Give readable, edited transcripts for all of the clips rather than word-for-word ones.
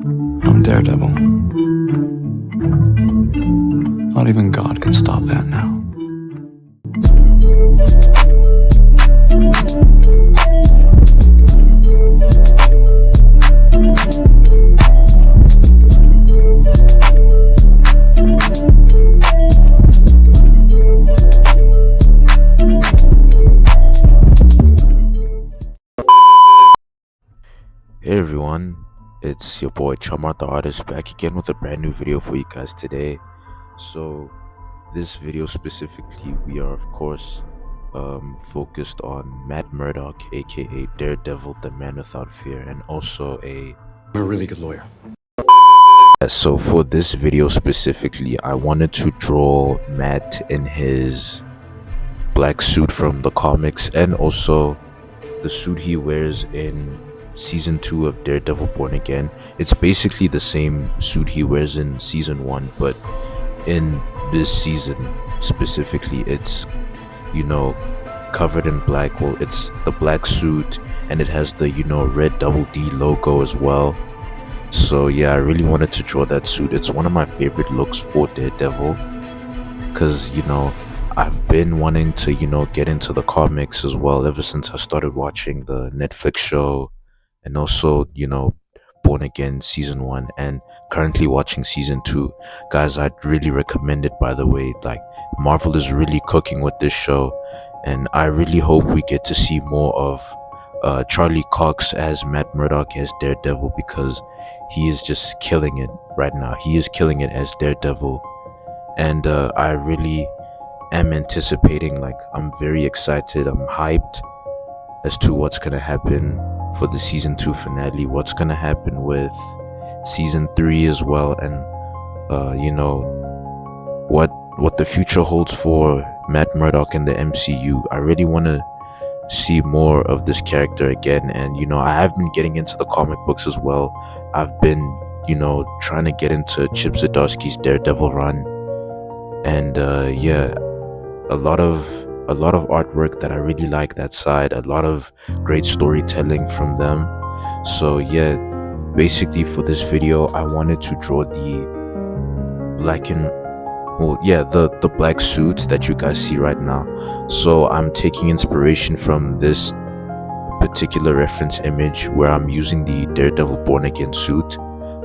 I'm Daredevil. Not even God can stop that now. Hey everyone, it's your boy ChamArt the artist back again with a brand new video for you guys today. So this video specifically, we are of course focused on Matt Murdock, aka Daredevil, the man without fear, and also I'm a really good lawyer. so for this video specifically, I wanted to draw Matt in his black suit from the comics, and also the suit he wears in season 2 of Daredevil Born Again. It's basically the same suit he wears in season 1, but in this season specifically, it's, you know, covered in black. Well, it's the black suit, and it has the, you know, red double D logo as well. So yeah, I really wanted to draw that suit. It's one of my favorite looks for Daredevil, because, you know, I've been wanting to, you know, get into the comics as well ever since I started watching the Netflix show, and also, you know, Born Again season 1, and currently watching season 2. Guys, I'd really recommend it, by the way. Like, Marvel is really cooking with this show, and I really hope we get to see more of Charlie Cox as Matt Murdock as Daredevil, because he is just killing it right now. He is killing it as Daredevil, and I really am anticipating, like, I'm very excited, I'm hyped as to what's gonna happen for the season 2 finale, what's gonna happen with season 3 as well, and you know, what the future holds for Matt Murdock in the MCU. I really want to see more of this character again, and you know, I have been getting into the comic books as well. I've been, you know, trying to get into Chip Zdarsky's Daredevil run, and yeah, a lot of artwork that I really like that side, a lot of great storytelling from them. So yeah, basically for this video, I wanted to draw the black and, well, yeah, the black suit that you guys see right now. So I'm taking inspiration from this particular reference image where I'm using the Daredevil Born Again suit,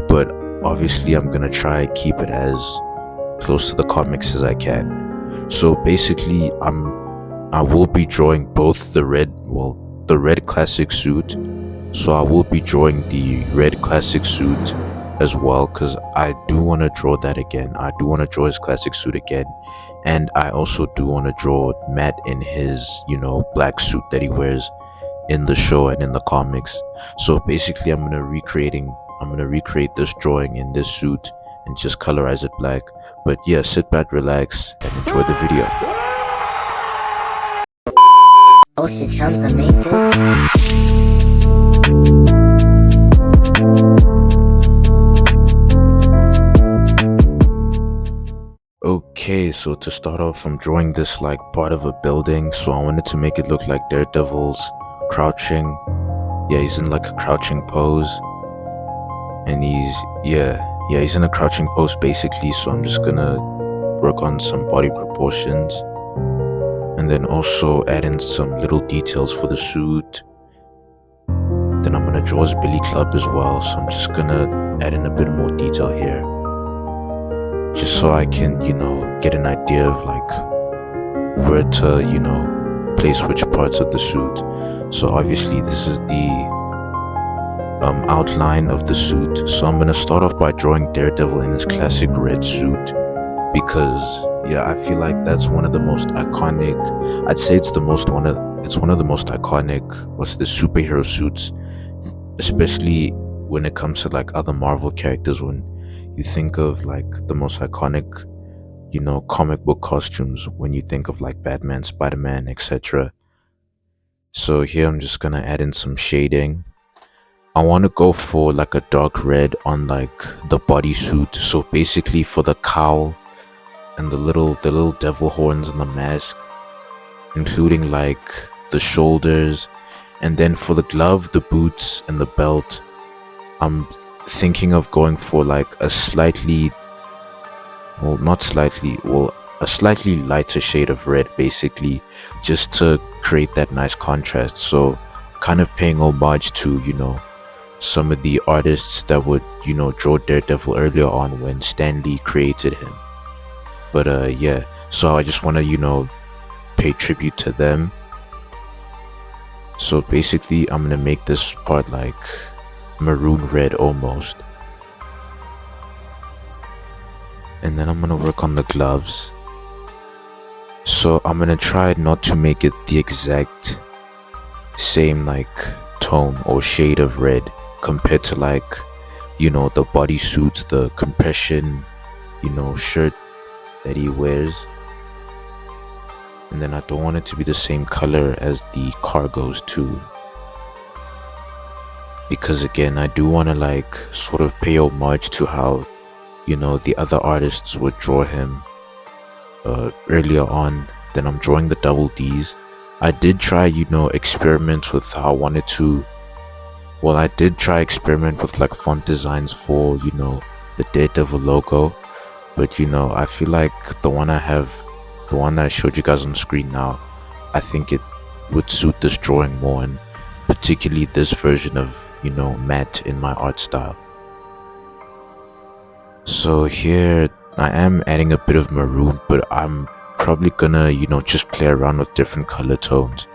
but obviously I'm gonna try keep it as close to the comics as I can. So basically I will be drawing both the red classic suit. So I will be drawing the red classic suit as well, because I do want to draw that again. I do want to draw his classic suit again, and I also do want to draw Matt in his, you know, black suit that he wears in the show and in the comics. So basically I'm gonna recreate this drawing in this suit and just colorize it black. But yeah, sit back, relax, and enjoy the video. Oh shit, Chums, I made this. Okay, so to start off, I'm drawing this like part of a building. So I wanted to make it look like Daredevil's crouching. Yeah, he's in like a crouching pose, and he's in a crouching pose basically. So I'm just gonna work on some body proportions, and then also add in some little details for the suit. Then I'm gonna draw his billy club as well, so I'm just gonna add in a bit more detail here, just so I can, you know, get an idea of like where to, you know, place which parts of the suit. So obviously this is the outline of the suit. So I'm gonna start off by drawing Daredevil in his classic red suit, because yeah, I feel like that's one of the most iconic, I'd say it's one of the most iconic, what's the superhero suits, especially when it comes to like other Marvel characters. When you think of like the most iconic, you know, comic book costumes, when you think of like Batman, Spider-Man, etc. So here I'm just gonna add in some shading. I want to go for like a dark red on like the bodysuit. So basically for the cowl and the little devil horns and the mask, including like the shoulders, and then for the glove, the boots, and the belt, I'm thinking of going for like a slightly, well, not slightly, well, a slightly lighter shade of red, basically, just to create that nice contrast. So kind of paying homage to, some of the artists that would, draw Daredevil earlier on when Stan Lee created him. But yeah, so I just want to, pay tribute to them. So basically, I'm gonna make this part like maroon red almost. And then I'm gonna work on the gloves. So I'm gonna try not to make it the exact same like tone or shade of red compared to like, the bodysuit, the compression, shirt that he wears. And then I don't want it to be the same color as the cargos too, because again, I do want to like sort of pay homage to how, the other artists would draw him earlier on. Then I'm drawing the double D's. I did try, experiment with how I wanted to, well, I did try experiment with like font designs for, the Daredevil logo, but I feel like the one I showed you guys on screen now, I think it would suit this drawing more, and particularly this version of, matte in my art style. So here I am adding a bit of maroon, but I'm probably gonna, just play around with different color tones.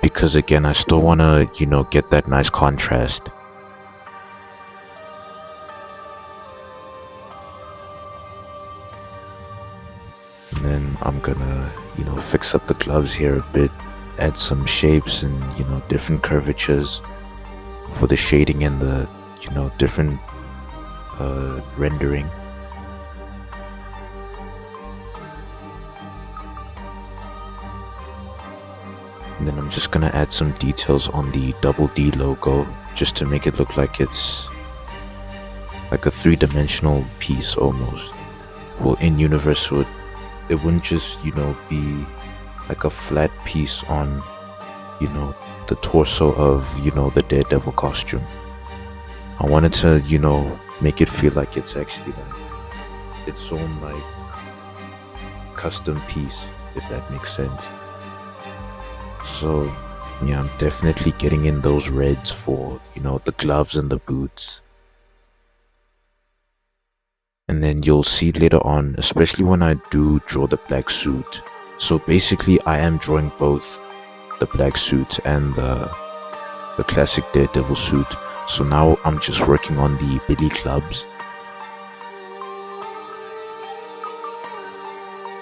Because again, I still wanna, get that nice contrast. And then I'm gonna, fix up the gloves here a bit, add some shapes and, different curvatures for the shading and the, different rendering. And then I'm just gonna add some details on the double D logo just to make it look like it's like a three-dimensional piece almost. Well, in universe it wouldn't just, be like a flat piece on, the torso of, the Daredevil costume. I wanted to, make it feel like it's actually like its own like custom piece, if that makes sense. So yeah, I'm definitely getting in those reds for, the gloves and the boots. And then you'll see later on, especially when I do draw the black suit. So basically I am drawing both the black suit and the classic Daredevil suit. So now I'm just working on the billy clubs.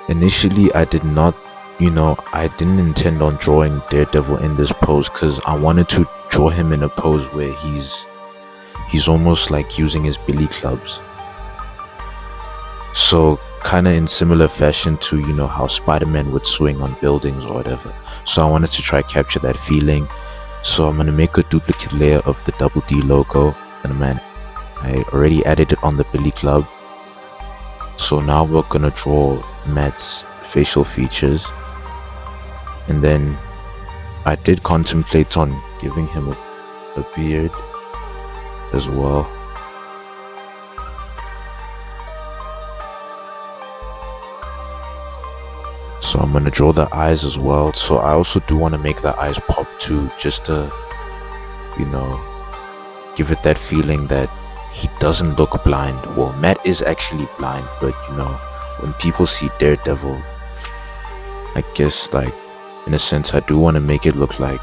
Initially I did not, I didn't intend on drawing Daredevil in this pose because I wanted to draw him in a pose where he's almost like using his billy clubs. So kind of in similar fashion to, how Spider-Man would swing on buildings or whatever. So I wanted to try capture that feeling. So I'm going to make a duplicate layer of the double D logo, and I already added it on the billy club. So now we're going to draw Matt's facial features. And then I did contemplate on giving him a beard as well. So I'm going to draw the eyes as well. So I also do want to make the eyes pop too, just to, give it that feeling that he doesn't look blind. Well, Matt is actually blind, but when people see Daredevil, I guess like in a sense I do want to make it look like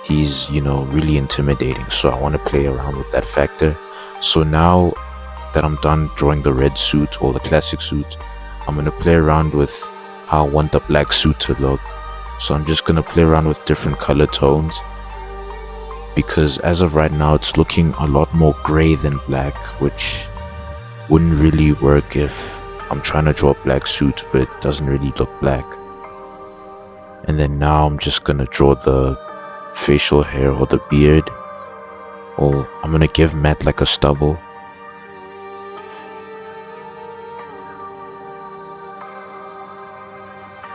he's, really intimidating. So I want to play around with that factor. So now that I'm done drawing the red suit or the classic suit, I'm going to play around with how I want the black suit to look. So I'm just gonna play around with different color tones, because as of right now it's looking a lot more gray than black, which wouldn't really work if I'm trying to draw a black suit but it doesn't really look black. And then now I'm just gonna draw the facial hair or the beard, or I'm gonna give Matt like a stubble.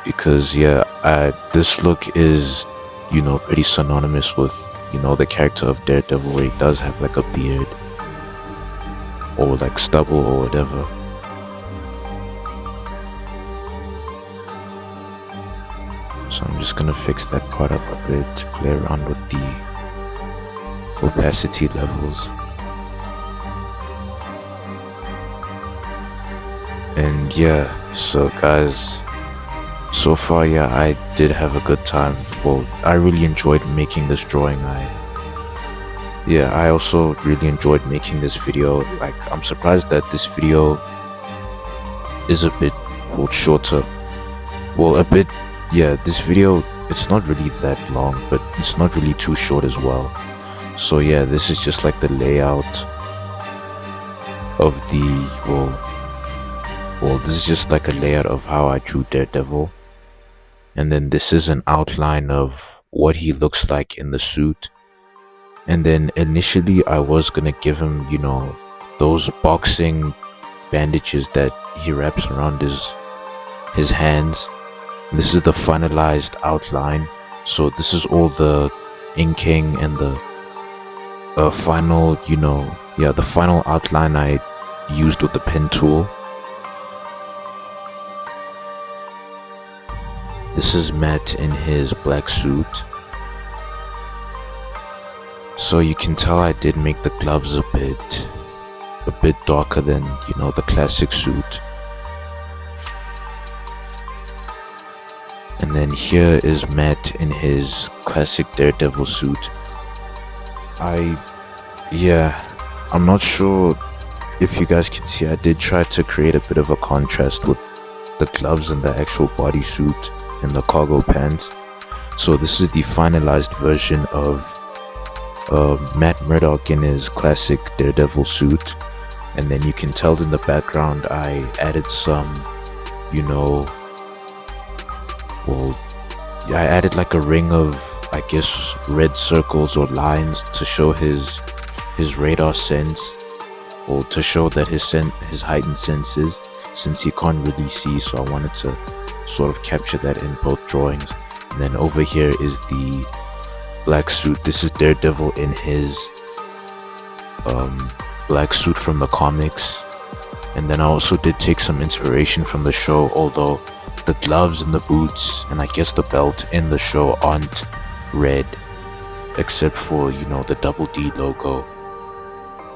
Because yeah, this look is, pretty synonymous with you know, the character of Daredevil, where he does have like a beard or like stubble or whatever. So I'm just gonna fix that part up a bit to play around with the opacity levels. And yeah, so guys, so far, yeah, I did have a good time. Well, I really enjoyed making this drawing. I also really enjoyed making this video. Like, I'm surprised that this video is a bit, well, shorter. Well, a bit, yeah, this video, it's not really that long, but it's not really too short as well. So yeah, this is just like the layout of the, well, this is just like a layout of how I drew Daredevil. And then this is an outline of what he looks like in the suit. And then initially I was gonna give him, you know, those boxing bandages that he wraps around his hands. And this is the finalized outline. So this is all the inking and the final, you know, yeah, the final outline I used with the pen tool. This is Matt in his black suit. So you can tell I did make the gloves a bit darker than, you know, the classic suit. And then here is Matt in his classic Daredevil suit. I'm not sure if you guys can see, I did try to create a bit of a contrast with the gloves and the actual bodysuit and the cargo pants. So this is the finalized version of Matt Murdock in his classic Daredevil suit. And then you can tell in the background I added some, you know, well, I added like a ring of, I guess, red circles or lines to show his radar sense, or to show that his heightened senses, since he can't really see. So I wanted to sort of capture that in both drawings. And then over here is the black suit. This is Daredevil in his black suit from the comics. And then I also did take some inspiration from the show, although the gloves and the boots and I guess the belt in the show aren't red, except for, you know, the double D logo.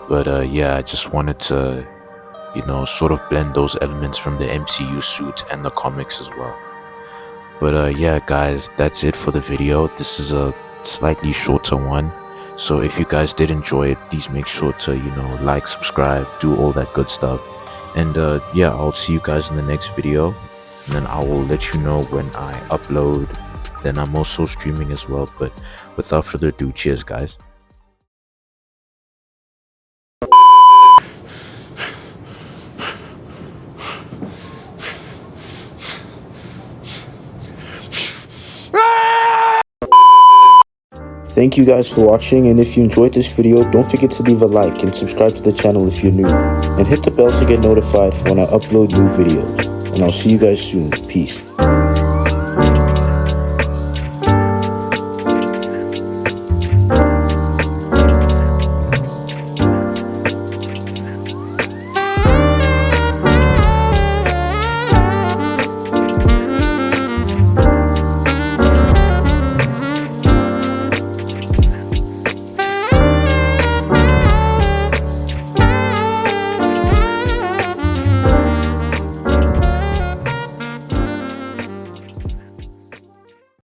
But yeah, I just wanted to, you know, sort of blend those elements from the MCU suit and the comics as well. But yeah, guys, that's it for the video. This is a slightly shorter one. So if you guys did enjoy it, please make sure to, you know, like, subscribe, do all that good stuff. And yeah, I'll see you guys in the next video. And then I will let you know when I upload. Then I'm also streaming as well. But without further ado, cheers, guys. Thank you guys for watching, and if you enjoyed this video, don't forget to leave a like and subscribe to the channel if you're new. And hit the bell to get notified when I upload new videos. And I'll see you guys soon. Peace.